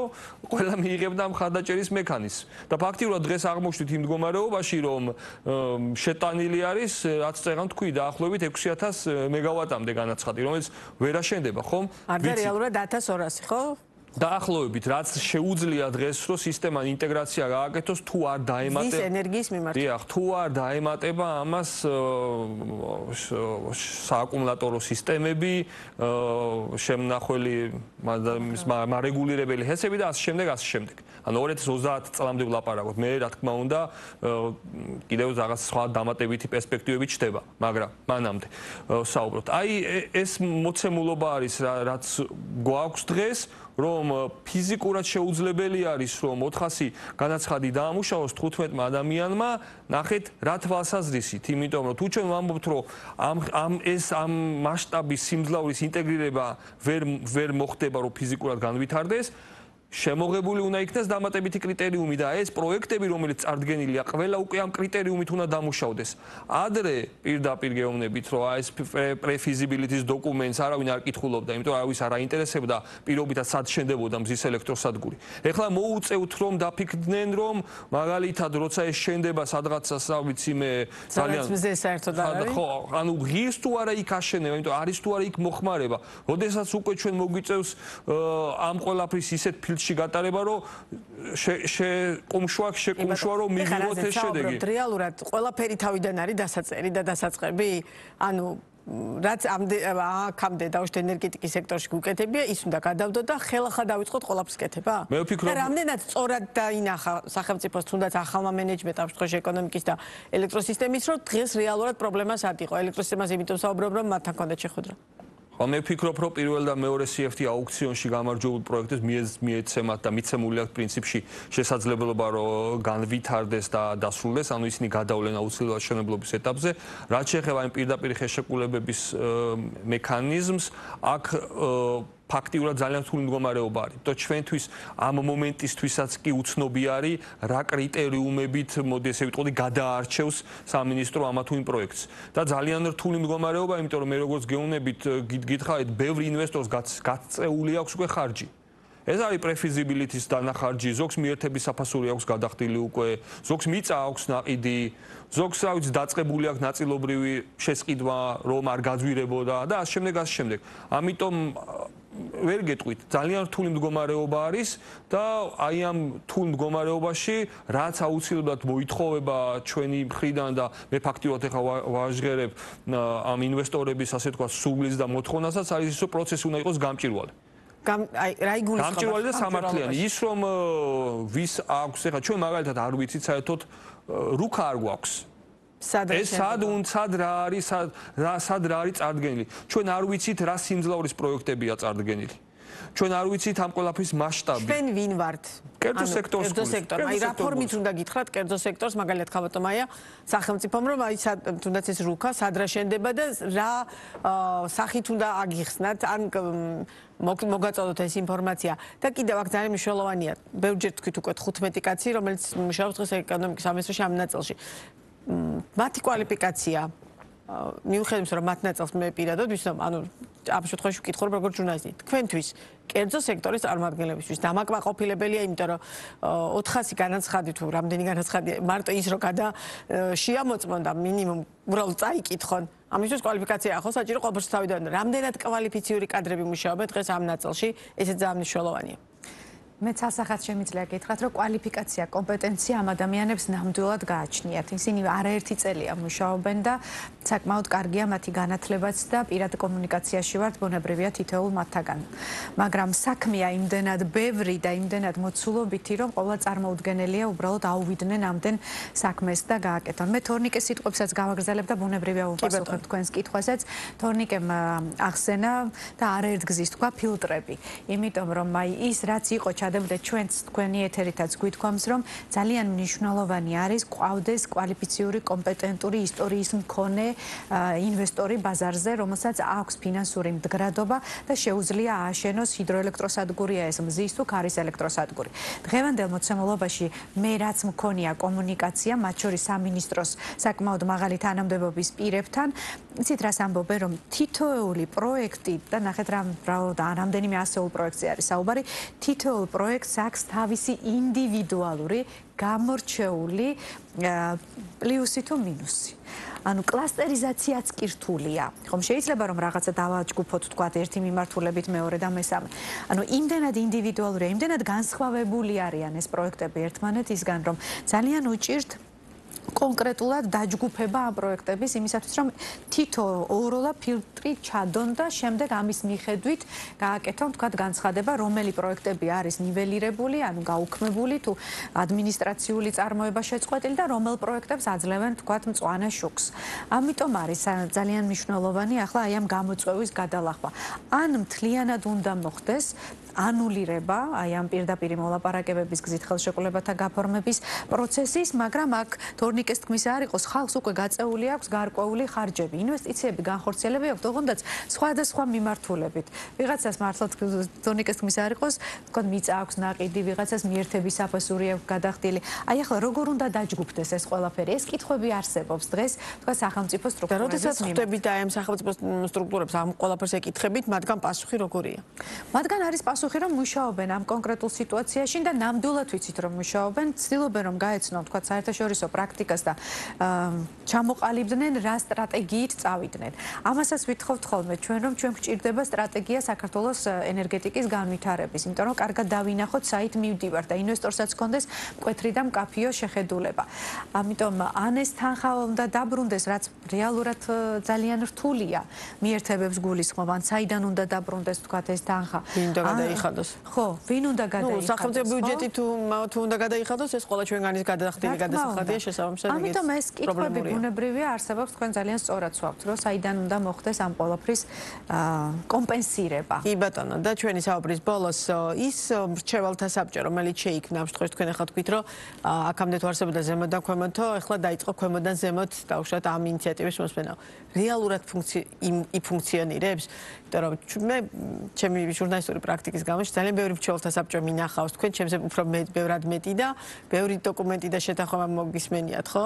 ყველა მიიღებდა მხარდაჭერის მექანიზმს. და ფაქტიურად დღეს აღმოჩნდით იმ მდგომარეობაში, რომ შეტანილი არის, რაც წეგან თქვი, დაახლოებით 6000 მეგავატამდე განაცხადი, რომელიც ვერ აშენდება, ხომ? არ და რეალურად 1200, ხო? დაახლოებით, რაც შეუძლია დღეს, რომ სისტემა ინტეგრაცია გააკეთოს, თუ არ დაემატება მზის ენერგიის მიმართ. დიახ, თუ არ დაემატება ამას სააკუმულატორო სისტემები, შემნახველი მარეგულირებელი ჰესები და ასე შემდეგ. ანუ 2030 წლამდე ვლაპარაკობ. მე რა თქმა უნდა, კიდევ რაღაც სხვა დამატებითი პერსპექტივები ჩდება, მაგრამ მანამდე საუბრობთ. აი ეს მოცემულობა არის, რაც გვაქვს დღეს, რომ ფიზიკურად შეუძლებელი არის, რომ 400 განაცხადი დაამუშავოს 15 ადამიანმა, ნახეთ რა თვალსაზრისით, იმიტომ რომ თუ ჩვენ ვამბობთ, რომ ამ მასშტაბის სიმძლავრის ინტეგრირება ვერ მოხდება, რომ ფიზიკურად განვითარდეს, შემოღებული უნდა იქნას დამატებითი კრიტერიუმი და ეს პროექტები, რომელიც წარდგენილია, ყველა უკვე ამ კრიტერიუმით უნდა დამუშავდეს. ადრე პირდაპირ გეუბნებით, რომ ეს პრეფიზიბილიტის დოკუმენტს არავინ არ კითხულობდა, იმიტომ რომ არავის არ აინტერესებდა პირობითად სად შენდებოდა მზის ელექტროსადგური. ეხლა მოუწევთ რომ დაფიქრდნენ, რომ მაგალითად როცა ეს შენდება სადღაცა, ვიცი მე, ძალიან მზე საერთოდ არ არის. ხო, ანუ ღირს თუ არა იქ აშენება, იმიტომ არის თუ არა იქ მოხმარება. როდესაც უკვე ჩვენ მოგვიწევს ამ ყველაფრის ისეთ ში გატარება, რომ შეკუმშვა, რომ მივიღოთ ეს შედეგი. რეალურად ყველაფერი თავიდან არის დასაწერი და დასაწყები, ანუ რაც აქამდე დავუშვით ენერგეტიკის სექტორში გუკეთებია, ის უნდა გადავდოთ და ხელახლა დავიწყოთ ყველაფრის კეთება? მე ვფიქრობ, რამდენად სწორად დაინახა სახელმწიფოს თუნდაც ახალმა მენეჯმენტს ამ შემთხვევაში ეკონომიკის და ელექტროსისტემის, რომ დღეს რეალურად პრობლემას არ იყო ელექტროსისტემას, იმიტომ საუბრობ, რომ მათთან ჰქონდათ შეხვედრა. მე ვფიქრობ, რომ პირველ და მეორე CFD აუქციონში გამარჯვებულ პროექტებს მიეცემათ და მიცემული აქვს პრინციპში შესაძლებლობა, რომ განვითარდეს და დასრულდეს, ანუ ისინი გადავლენ აუცილებლად მშენებლობის ეტაპზე. რაც შეეხება იმ პირდაპირ ხელშეკრულებების მექანიზმს, აქ ფაქტიურად ძალიან რთული მდგომარეობა არის. და ჩვენთვის ამ მომენტისთვისაც კი უცნობი არის, რა კრიტერიუმებით, მოდი ესე ვიტყოდი, გადაარჩევს სამინისტრო ამა თუ იმ პროექტს. და ძალიან რთული მდგომარეობა, იმიტომ რომ მე როგორც გეუბნებით, გითხარით, ბევრი ინვესტორს გაწეული აქვს უკვე ხარჯი. ეს არის პრეფიზიბილიტის დანახარჯი, ზოგს მიერთების საფასური აქვს გადახდილი უკვე, ზოგს მიწა აქვს ნაყიდი, ზოგს რა ვიცი დაწყებული აქვს ნაწილობრივი შესყიდვა, რომ არ გაძვირებოდა და ასე შემდეგ. ამიტომ ვერ გეტყვით, ძალიან რთული მდგომარეობა არის და აი ამ რთულ მდგომარეობაში, რაც აუცილებლად მოითხოვება ჩვენი მხრიდან და მე ფაქტიურად ეხლა ვაჟღერებ ამ ინვესტორების, ასე თქვა, სულს და მოთხოვნასაც, არის ის, რომ პროცესი უნდა იყოს გამჭვირვალე. რა იგულისხმება? გამჭვირვალე და სამართლიანი. ის რომ ვის აქვს, ეხლა ჩვენ მაგალითად არ ვიცით საერთოდ რუქა არ გვაქვს. ეს სად რა არის წარდგენილი. ჩვენ არ ვიცით რა სიმძლავრის პროექტებია წარდგენილი. ჩვენ არ ვიცით ამ ყველაფრის მასშტაბი. ჩვენ ვინ ვართ? კერძო სექტორს. აი რა ფორმით უნდა გითხრათ კერძო სექტორს, მაგალითად ხალბატონ მაია, სახელმწიფომ რომ აი თუნდაც ეს რუქა სად რა შენდება და რა სახით უნდა აგიხსნათ, ან მოგაწოდოთ ეს ინფორმაცია. და კიდევ აქ ძალიან მნიშვნელოვანია, ბევრჯერ თქვით უკვე 15 კაცი, რომელიც მუშაობს დღეს ეკონომიკის სამინისტროში ამ ნაწილში. მათი კვალიფიკაცია მიუხედავად რომ მათ ნაწილს მე პირადად ვიცნობ, ანუ ამ შემთხვევაში ვკითხულობ როგორც ჟურნალისტი. თქვენთვის კერძო სექტორის წარმომადგენლებისთვის დამაკმაყოფილებელია, იმიტომ რომ 400 განაცხადი თუ რამდენი განაცხადია, მარტო ის რომ შეამოწმონ და მინიმუმ უბრალოდ წაიკითხონ. ამისთვის კვალიფიკაცია ახლა საჭირო ყოველთვის თავიდან. რამდენად კვალიფიციური კადრები მუშაობენ დღეს ამ ნაწილში, ესეც ძალიან მნიშვნელოვანია. მეც ასახად შემიძლია გითხრათ, რომ კვალიფიკაცია, კომპეტენცია ამ ადამიანებს ნამდვილად გააჩნიათ. ისინი არაერთი წელია მუშაობენ და საკმაოდ კარგია მათი განათლებაც და პირად კომუნიკაციაში ვართ ბუნებრივია თითოეულ მათთაგან. მაგრამ საქმეა იმდენად ბევრი და იმდენად მოცულობითი, რომ ყოველ წარმოუდგენელია უბრალოდ აუვიდნენ ამდენ საქმეს და გააკეთონ. მე თორნიკეს სიტყვებსაც გავაგრძელებ და ბუნებრივია უპასუხებ თქვენს კითხვასაც. თორნიკემ ახსენა და არაერთგზის თქვა ფილტრები. იმიტომ რომ აი ის რაც იყო განვითარდებოდეთ ჩვენც თქვენი ეთერითაც გვითქვამს რომ ძალიან მნიშვნელოვანი არის ყავდეს კვალიფიციური კომპეტენტური ისტორიის მქონე ინვესტორი ბაზარზე რომელსაც აქვს ფინანსური მდგრადობა და შეუძლია ააშენოს ჰიდროელექტროსადგურია ეს მზის თუ ქარის ელექტროსადგური დღევანდელ მოცემულობაში მე რაც მქონია კომუნიკაცია მათ შორის სამინისტროს საკმაოდ მაღალი თანამდებობის პირებთან იცით რას ამბობენ რომ თითოეული პროექტი და ნახეთ რამდენიმე ასეულ პროექტზე არის საუბარი თითოეულ პროექტს აქვს თავისი ინდივიდუალური გამორჩეული პლუსი თუ მინუსი ანუ კლასტერიზაციაც კი რთულია. ხომ შეიძლება რომ რაღაცა დავაჯგუფოთ თქვა ერთი მიმართულებით მეორე და მესამე. ანუ იმდენად ინდივიდუალურია, იმდენად განსხვავებული არიან ეს პროექტები ერთმანეთისგან, რომ ძალიან უჭირთ კონკრეტულად დაჯგუფება ამ პროექტების იმისათვის რომ თითო ოროლა ფილტრი ჩადონ და შემდეგ ამის მიხედვით გააკეთონ თქვა განცხადება რომელი პროექტები არის ნიველირებული ანუ გაუქმებული თუ ადმინისტრაციული წარმოება შეწყვეტილი და რომელ პროექტებს აძლევენ თქვა მწვანე შუქს. ამიტომ არის ძალიან მნიშვნელოვანი ახლა აი ამ გამოწვევის გადალახვა. ან მთლიანად უნდა მოხდეს ანულირება აი ამ პირდაპირ მოლაპარაკებების გზით ხელშეკრულებათა გაფორმების პროცესის, მაგრამ აქ თორნიკეს თქმის არ იყოს, ხალხს უკვე გაწეული აქვს გარკვეული ხარჯები, ინვესტიციები განხორციელები აქვს, ოღონდაც სხვადასხვა მიმართულებით. ვიღაცას მართლაც თორნიკეს თქმის არ იყოს, თქო მიწა აქვს ნაყიდი, ვიღაცას მიერთების საფასური აქვს გადახდილი. აი ახლა როგორ უნდა დაჯგუფდეს ეს ყველაფერი? ეს კითხვები არსებობს დღეს, თქვა სახელმწიფო სტრუქტურებზე. როდესაც ხვდებით აი ამ სახელმწიფო სტრუქტურებს ამ ყველაფერს ეკითხებით, მათგან პასუხი როგორია? მათგან არის პასუხი რომ მუშაობენ ამ კონკრეტულ სიტუაციაში და ნამდვილად ვიცით რომ მუშაობენ, ცდილობენ რომ გაეცნონ თქვა საერთაშორისო პრაქტიკას და ჩამოყალიბდნენ რა სტრატეგიით წავიდნენ. ამასაც ვითხოვთ ხოლმე ჩვენ რომ ჩვენ გვჭირდება სტრატეგია საქართველოს ენერგეტიკის განვითარების, იმიტომ რომ კარგად დავინახოთ საით მივდივართ და ინვესტორსაც კონდეს მკვეთრი და მკაფიო შეხედულება. ამიტომ ან ეს თანხა უნდა დაბრუნდეს, რაც რეალურად ძალიან რთულია მიერთებებს გულისხმობ, ან საიდან უნდა დაბრუნდეს თქვა ეს თანხა. ხო, ვინ უნდა გადაიხადოს? სახელმწიფო ბიუჯეტი თუ უნდა გადაიხადოს, ეს ყველა ჩვენგანის გადახდილი გადასახადია შესაბამისად. ამიტომ ეს კითხვები ბუნებრივია არსებობს, თქვენ ძალიან სწორად ვსვავთ, რომ საიდან უნდა მოხდეს ამ ყველაფრის კომპენსირება. კი ბატონო, და ჩვენი საუბრის ბოლოს ის მრჩეველთა საბჭო, რომელიც შეიქმნა, ამ შემთხვევაში თქვენ ახლა თქვით, რომ აქამდე თუ არსებობდა ზემოდან ქვემოთო, ახლა დაიწყო ქვემოდან ზემოთ დაუშვათ ამ ინიციატივის მოსმენა. რეალურად ფუნქციონირებს? იმიტომ რომ მე ჩემი ჟურნალისტური პრაქტიკის გამო ძალიან ბევრი მრჩეველთა საბჭო მინახავს, თქვენ ჩემზე უფრო ბევრად მეტი და ბევრი დოკუმენტი და შეთანხმება მოგისმენიათ, ხო?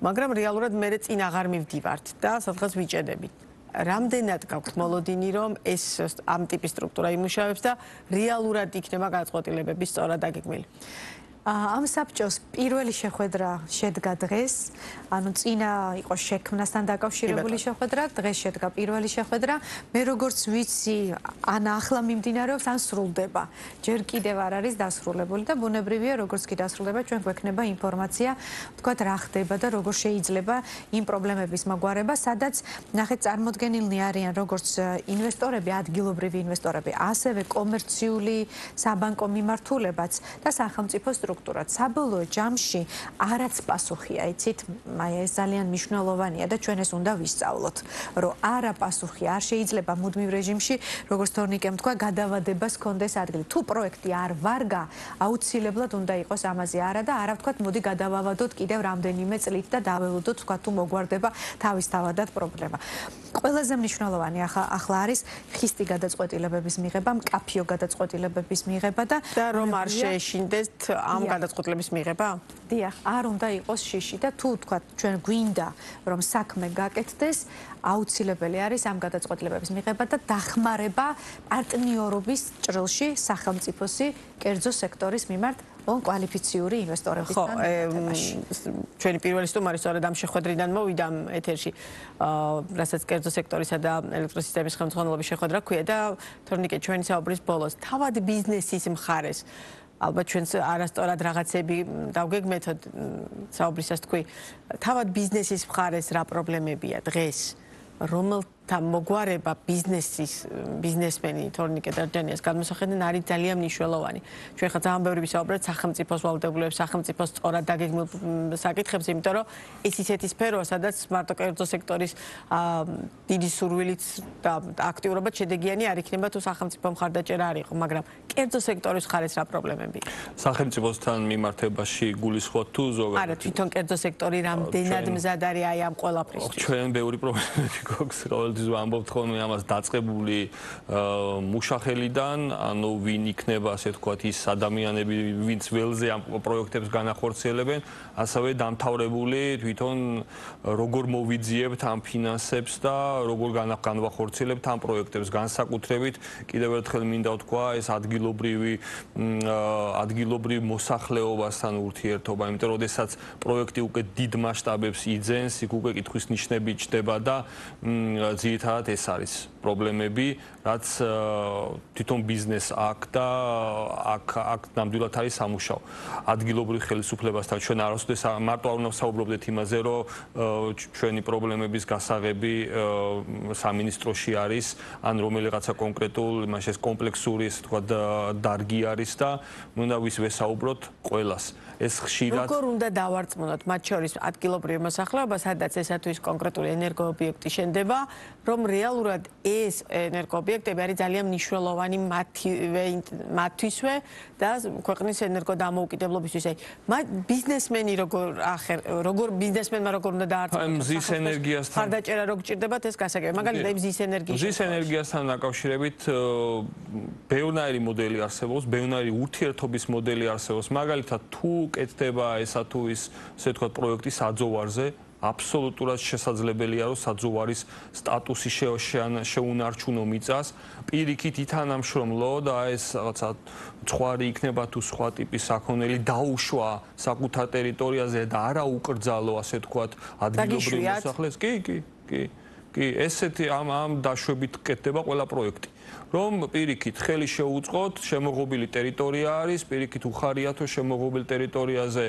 მაგრამ რეალურად მე წინ აღარ მივდივართ და სადღაც ვიჭედებით. რამდენად გაქვთ მოლოდინი, რომ ეს ამ ტიპის სტრუქტურა იმუშავებს და რეალურად იქნება გადაწყვეტილებები სწორად დაგეგმილი? ამ საბჭოს პირველი შეხვედრა შედგა დღეს, ანუ წინა იყო შექმნასთან დაკავშირებული შეხვედრა, დღეს შედგა პირველი შეხვედრა. მე როგორც ვიცი, ან ახლა მიმდინარეობს, ან სრულდება. ჯერ კიდევ არ არის დასრულებული და ბუნებრივია, როგორც კი დასრულდება, ჩვენ გვექნება ინფორმაცია, ვთქვათ, რა ხდება და როგორ შეიძლება იმ პრობლემების მაგვარება, სადაც ნახეთ წარმოდგენილნი არიან როგორც ინვესტორები, ადგილობრივი ინვესტორები, ასევე კომერციული საბანკო მიმართულებაც და სახელმწიფო საბოლოო ჯამში არაც პასუხია, იცით, ეს ძალიან მნიშვნელოვანია და ჩვენ ეს უნდა ვისწავლოთ, რომ არა პასუხი არ შეიძლება მუდმივ რეჟიმში, როგორც თორნიკემ თქვა, გადავადებას კონდეს ადგილი. თუ პროექტი არ ვარგა, აუცილებლად უნდა იყოს ამაზე არა და არა ვთქვათ, მოდი გადავავადოთ კიდევ რამდენიმე წლით და დაველოდოთ, თქვა თუ მოგვარდება თავისთავადად პრობლემა. ყველაზე მნიშვნელოვანი ახლა არის ხისტი გადაწყვეტილებების მიღება, მკაფიო გადაწყვეტილებების მიღება და რომ არ შეეშინდეთ ამ გადაწყვეტილების მიღება? დიახ, არ უნდა იყოს შიში და თუ თქვა ჩვენ გვინდა რომ საქმე გაკეთდეს, აუცილებელი არის ამ გადაწყვეტილებების მიღება და დახმარება პარტნიორობის ჭრილში სახელმწიფოსი კერძო სექტორის მიმართ კვალიფიციური ინვესტორებისგან. ჩვენი პირველი სტუმარი სწორედ ამ შეხვედრიდან მოვიდა ეთერში, რასაც კერძო სექტორისა და ელექტროსისტემის ხელმძღვანელობის შეხვედრა ქვია და თორნიკე ჩვენი საუბრის ბოლოს თავად ბიზნესის მხარეს ალბათ ჩვენს არასწორად რაღაცები დავგეგმეთოთ საუბრისას თქვი, თავად ბიზნესის მხარეს რა პრობლემებია დღეს? რომელ მოგვარება ბიზნესმენი თორნიკე დარჯანიას გადმოსახედიდან არის ძალიან მნიშვნელოვანი. ჩვენ ხა ძალიან ბევრი ვისაუბრეთ სახელმწიფოს ვალდებულებს, სახელმწიფოს სწორად დაგეგმილ საკითხებს, იმიტომ რომ ეს ისეთი სფეროა, სადაც მარტო კერძო სექტორის დიდი სურვილით და აქტიურობად შედეგიანი არ იქნება თუ სახელმწიფო მხარდაჭერა არ იყო, მაგრამ კერძო სექტორის მხარეს რა პრობლემები? სახელმწიფოსთან მიმართებაში გულისხმობთ თუ ზოგადად? არა, თვითონ კერძო სექტორი რამდენად მზად არის აი ამ ყველაფრისთვის? ჩვენ ბევრი პრობლემები გვაქვს, ყოველთვის ვამბობთ ხოლმე ამას დაწყებული მუშახელიდან, ანუ ვინ იქნება, ასე ვთქვათ, ის ადამიანები, ვინც ველზე ამ პროექტებს განახორციელებენ, ასევე დამთავრებული თვითონ როგორ მოვიძიებთ ამ ფინანსებს და როგორ განვახორციელებთ ამ პროექტებს, განსაკუთრებით კიდევ ერთხელ მინდა ვთქვა ეს ადგილობრივ მოსახლეობასთან ურთიერთობა, იმიტომ რომ შესაძ პროექტი უკვე დიდ მასშტაბებს იძენს, იქ უკვე კითხვის ნიშნები ჩდება და ძირითადად ეს არის პრობლემები, რაც თვითონ ბიზნეს აქ და აქ ნამდვილად არის სამუშაო. ადგილობრივ ხელისუფლებასთან ჩვენ არასოდეს მარტო არ უნდა ვსაუბრობდეთ იმაზე, რომ ჩვენი პრობლემების გასაღები სამინისტროში არის, ან რომელიღაცა კონკრეტულ იმაში ეს კომპლექსური, ესე ვთქვათ, დარგი არის და უნდა ვესაუბროთ ყველას. ეს ხშირად როგორ უნდა დავარწმუნოთ მათ შორის ადგილობრივ მოსახლეობას, სადაც ესა თუ ის კონკრეტული ენერგოობიექტი შენდება, რომ რეალურად ეს ენერგოობიექტები არის ძალიან მნიშვნელოვანი მათთვისვე და ქვეყნის ენერგოდამოუკიდებლობისთვის. ბიზნესმენი როგორ ბიზნესმენმა როგორ უნდა დაარწმუნოს? მზის ენერგიასთან მხარდაჭერა რო გჭირდებათ ეს გასაგები. მაგალითად მზის ენერგიის. მზის ენერგიასთან დაკავშირებით ბევრნაირი მოდელი არსებობს, ბევრნაირი ურთიერთობის მოდელი არსებობს. მაგალითად თუ კეთდება ესა თუ ის, ასე ვთქვათ, პროექტი საძოვარზე, აბსოლუტურად შესაძლებელია, რომ საძოვარის სტატუსი შეუნარჩუნო მიწას, პირიქით ითანამშრომლო და ეს რაღაცა ცხვარი იქნება თუ სხვა ტიპის საქონელი დაუშვა საკუთარ ტერიტორიაზე და არა უკრძალო, ასე ვთქვათ, ადგილობრივ მოსახლეს. კი, ესეთი ამ დაშვებით კეთდება ყველა პროექტი. რომ პირიქით ხელი შეუწყოთ, შემოღობილი ტერიტორია არის, პირიქით უხარია თუ შემოღობილ ტერიტორიაზე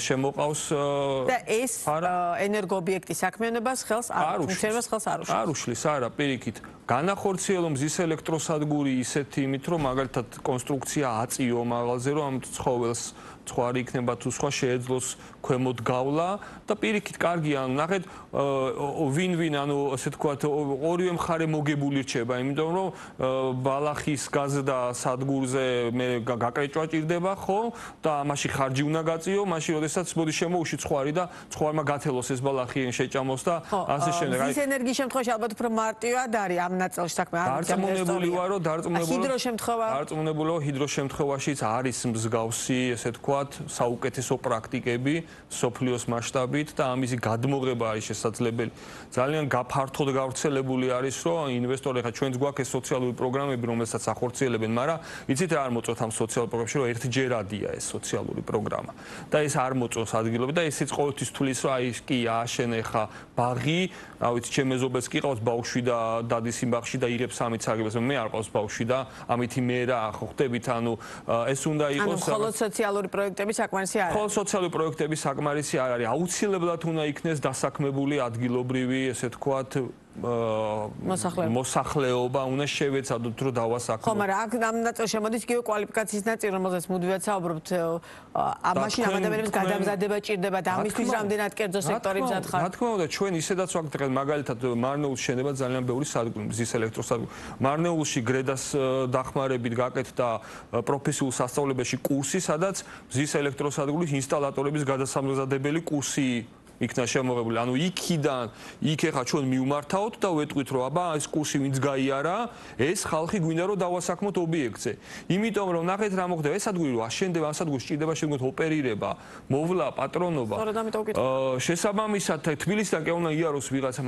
შემოყავს და ეს ენერგოობიექტის საქმიანობას ხელს არ უშლის. არ უშლის, არა, პირიქით. განახორციელო მზის ელექტროსადგური ისეთი იმით, რომ მაგალითად კონსტრუქცია აწიო მაღალზე, რომ ამ ცხოველს ცხვარი იქნება თუ სხვა შეეძლოს ქვემოთ გავლა და პირიქით კარგია, ანუ ნახეთ ვინ-ვინ, ანუ ასე ვთქვათ, ორივე მხარე მოგებული რჩება, იმიტომ რომ ბალახის გაზდა სადგურზე მე გაკრეჭვა ჭირდება, ხო? და ამაში ხარჯი უნდა გაწიო, მაშინ როდესაც მოდი შემოუში ცხვარი და ცხვარმა გათელოს ეს ბალახი შეჭამოს და ასე შემდეგ. მზის ენერგიის შემთხვევაში ალბათ უფრო მარტივად არის ამ ნაწილში საქმე. დარწმუნებული ვარ, რომ დარწმუნებული ჰიდრო შემთხვევაშიც არის მსგავსი, ესე ვთქვათ, საუკეთესო პრაქტიკები სოფლიოს მასშტაბით და ამისი გადმოღება არის შესაძლებელი. ძალიან გაფართოდ გავრცელებული არის, რომ ინვესტორები ხა ჩვენც გვაქვს ეს სოციალური პროგრამები, რომელსაც ახორციელებენ, მაგრამ იცით რა არ მოწოთ ამ სოციალურ პროგრამებში, რომ ერთჯერადია ეს სოციალური პროგრამა. და ეს არ მოწოს ადგილობრივ და ესეც ყოველთვის თulis, რომ აი კი ააშენე ხა ბაღი, რა ვიცი, ჩემ მეზობელს კი ყავს ბავშვი და დადის იმ ბაღში და იღებს ამით საგებას, მე არ ყავს ბავშვი და ამითი მე რა ხო ხდებით, ანუ ეს უნდა იყოს მხოლოდ სოციალური პროექტები საკმარისი არ არის. მხოლოდ სოციალური პროექტები საკმარისი არ არის. აუცილებლად უნდა იქნეს დასაქმებული ადგილობრივი, ესე ვთქვათ, მოსახლეობა უნდა შევეცადოთ, რომ დავასაქმოთ. ხო, მაგრამ აქ ამ ნაწილში შემოდის იგივე კვალიფიკაციის ნაწილი, რომელზეც მუდმივად საუბრობთ. ამაში ამ ადამიანებს გადამზადება ჭირდება და ამისთვის რამდენად კერძო სექტორი მზად ხარ? რა თქმა უნდა, ჩვენ ისედაც ვაქვს დღეს მაგალითად მარნეულში შენება ძალიან ბევრი სადგური, მზის ელექტროსადგური. მარნეულში გრედას დახმარებით გაკეთდა პროფესიულ სასწავლებელში კურსი, სადაც მზის ელექტროსადგურის ინსტალატორების გადასამზადებელი კურსი იქნა შემოღებული. ანუ იქიდან ეხა ჩვენ მივმართავთ და ვეტყვით, რომ აბა ეს კურსი ვინც გაიარა, ეს ხალხი გვინდა რომ დავასაქმოთ ობიექტზე. იმიტომ რომ ნახეთ რა მოხდება, ეს ადგილი რო აშენდება, ამ ადგილს ჭირდება შემდგომ ოპერირება, მოვლა, პატრონობა. შესაბამისად თბილისიდან კი უნდა იაროს ვიღაცა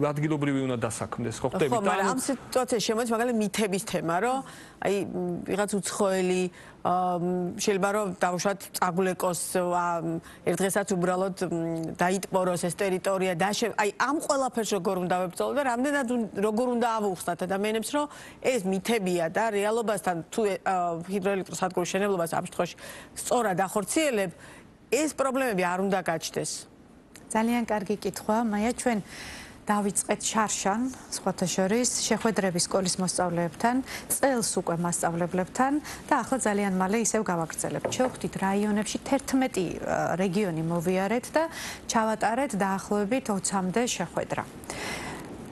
ადგილობრივი უნდა დასაქმდეს, ხო ხდებით? ხო, მაგრამ ამ სიტუაციაში შემოდის მაგალითად მითების თემა, რომ აი ვიღაც უცხოელი შეიძლება რომ დავუშვათ წაგულეკოს ერთ დღესაც უბრალოდ დაიტბოროს ეს ტერიტორია და აი ამ ყველაფერს როგორ უნდა ვებრძოლოთ და რამდენად როგორ უნდა ავუხსნათ ადამიანებს, რომ ეს მითებია და რეალობასთან თუ ჰიდროელექტროსადგურის შენებლობას ამ შემთხვევაში სწორად ახორციელებ, ეს პრობლემები არ უნდა გაჩნდეს. ძალიან კარგი კითხვა, მაია, ჩვენ დავიწყეთ შარშან, სხვათა შორის, შეხვედრების სკოლის მოსწავლეებთან, წელს უკვე მასწავლებლებთან და ახლა ძალიან მალე ისევ გავაგრძელებთ. შევხვდით რაიონებში 11 რეგიონი მოვიარეთ და ჩავატარეთ დაახლოებით 20-მდე შეხვედრა.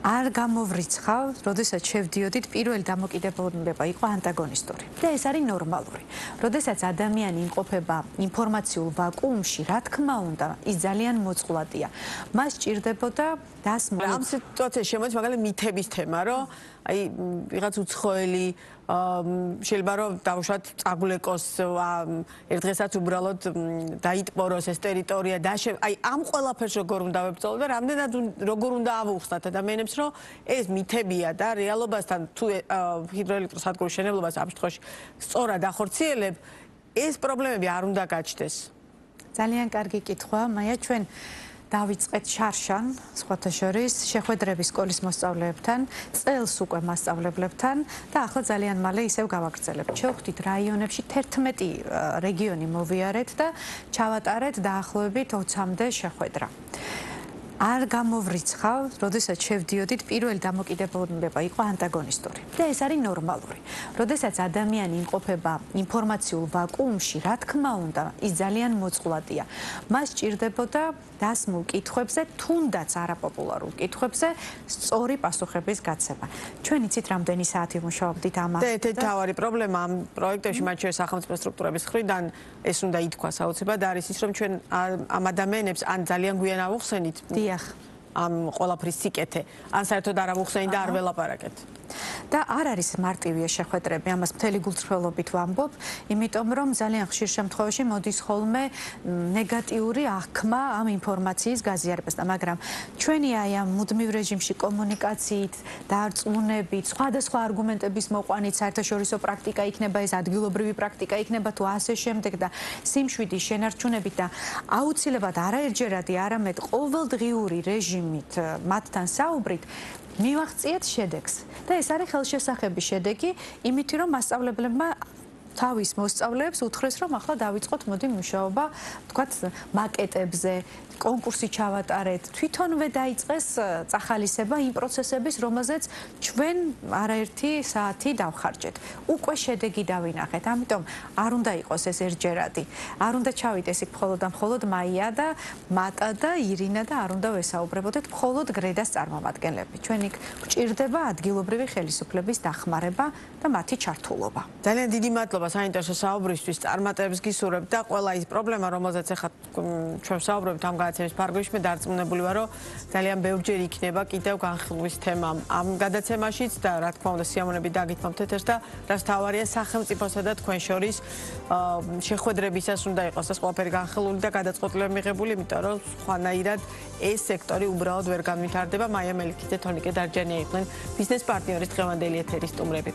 არ გამოვრიცხავ, როდესაც შევდიოდით, პირველი დამოკიდებულება იყო ანტაგონისტური. და ეს არის ნორმალური. როდესაც ადამიანი იმყოფება ინფორმაციულ ვაკუუმში, რა თქმა უნდა, ის ძალიან მოწყვლადია. მას სჭირდებოდა დასმული. ამ სიტუაციაში შემოდის მაგალითად მითების თემა, რომ აი ვიღაც უცხოელი შეიძლება რომ დავუშვათ წაგულეკოს ერთ დღესაც უბრალოდ დაიტბოროს ეს ტერიტორია და აი ამ ყველაფერს როგორ უნდა ვებრძოლოთ და რამდენად როგორ უნდა ავუხსნათ ადამიანებს რომ ეს მითებია და რეალობასთან თუ ჰიდროელექტროსადგურის შენებლობას ამ შემთხვევაში სწორად ახორციელებ ეს პრობლემები არ უნდა გაჩნდეს. ძალიან კარგი კითხვა, მაია, ჩვენ დავიწყეთ შარშან, სხვათა შორის, შეხვედრების სკოლის მოსწავლეებთან, წელს უკვე მასწავლებლებთან და ახლა ძალიან მალე ისევ გავაგრძელებთ. შევხვდით რაიონებში 11 რეგიონი მოვიარეთ და ჩავატარეთ დაახლოებით 20-მდე შეხვედრა. არ გამოვრიცხავ, როდესაც შევდიოდით, პირველი დამოკიდებულება იყო ანტაგონისტური. და ეს არის ნორმალური. როდესაც ადამიანი იმყოფება ინფორმაციულ ვაკუუმში, რა თქმა უნდა, ის ძალიან მოწყვლადია. მას სჭირდებოდა დასმულ კითხვებზე, თუნდაც არაპოპულარულ კითხვებზე, სწორი პასუხების გაცემა. ჩვენ იცით, რამდენი საათი ვმუშაობდით ამაზე. და ერთ-ერთი მთავარი პრობლემა ამ პროექტებში, მათ შორის სახელმწიფო სტრუქტურების მხრიდან, ეს უნდა ითქვას აუცილებლად, არის ის, რომ ჩვენ ამ ადამიანებს ან ძალიან გვიან ავუხსენით ამ ყველაფრის სიკეთე, ან საერთოდ არ ავუხსენით და არ ველაპარაკეთ. და არ არის მარტივია შეხვედრები, ამას მთელი გულწრფელობით ვამბობ, იმიტომ რომ ძალიან ხშირ შემთხვევაში მოდის ხოლმე ნეგატიური აღქმა ამ ინფორმაციის გაზიარებასთან, მაგრამ ჩვენი აი ამ მუდმივ რეჟიმში კომუნიკაციით, დარწმუნებით, სხვადასხვა არგუმენტების მოყვანით, საერთაშორისო პრაქტიკა იქნება, ეს ადგილობრივი პრაქტიკა იქნება თუ ასე შემდეგ და სიმშვიდის შენარჩუნებით და აუცილებლად არაერთჯერადი, არამედ ყოველდღიური რეჟიმით მათთან საუბრით მივაღწიეთ შედეგს. და ეს არის ხელშესახების შედეგი, იმითი რომ მასწავლებლებმა თავის მოსწავლეებს უთხრეს, რომ ახლა დავიწყოთ მოდი მუშაობა, თქვათ, მაკეტებზე, კონკურსი ჩავატარეთ, თვითონვე დაიწყეს წახალისება იმ პროცესების, რომელზეც ჩვენ არაერთი საათი დავხარჯეთ. უკვე შედეგი დავინახეთ, ამიტომ არ უნდა იყოს ეს ერთჯერადი. არ უნდა ჩავიდეს იქ მხოლოდ და მხოლოდ მაია და მატა და ირინა და არ უნდა ვესაუბრებოდეთ მხოლოდ გრედას წარმომადგენლები. ჩვენ იქ გვჭირდება ადგილობრივი ხელისუფლების დახმარება და მათი ჩართულობა. ძალიან დიდი მადლობა საინტერესო საუბრისთვის, წარმატებებს გისურვებთ და ყველა ის პრობლემა, რომელზეც ახლა ჩვენ საუბრობთ ამ გადაცემის ფარგლებში, მე დარწმუნებული ვარ, რომ ძალიან ბევრჯერ იქნება კიდევ განხილვის თემა ამ გადაცემაშიც და რა თქმა უნდა სიამოვნებით დაგითმობთ ეთერს და რაც თავარია სახელმწიფოსა და თქვენ შორის შეხვედრებისას უნდა იყოს ეს ყველაფერი განხილული და გადაწყვეტილება მიღებული, იმიტომ რომ სხვანაირად ეს სექტორი უბრალოდ ვერ განვითარდება. მაია მელიქიძე, თონიკე დარჯანია იყვნენ ბიზნეს პარტნიორის დღევანდელი ეთერის სტუმრები.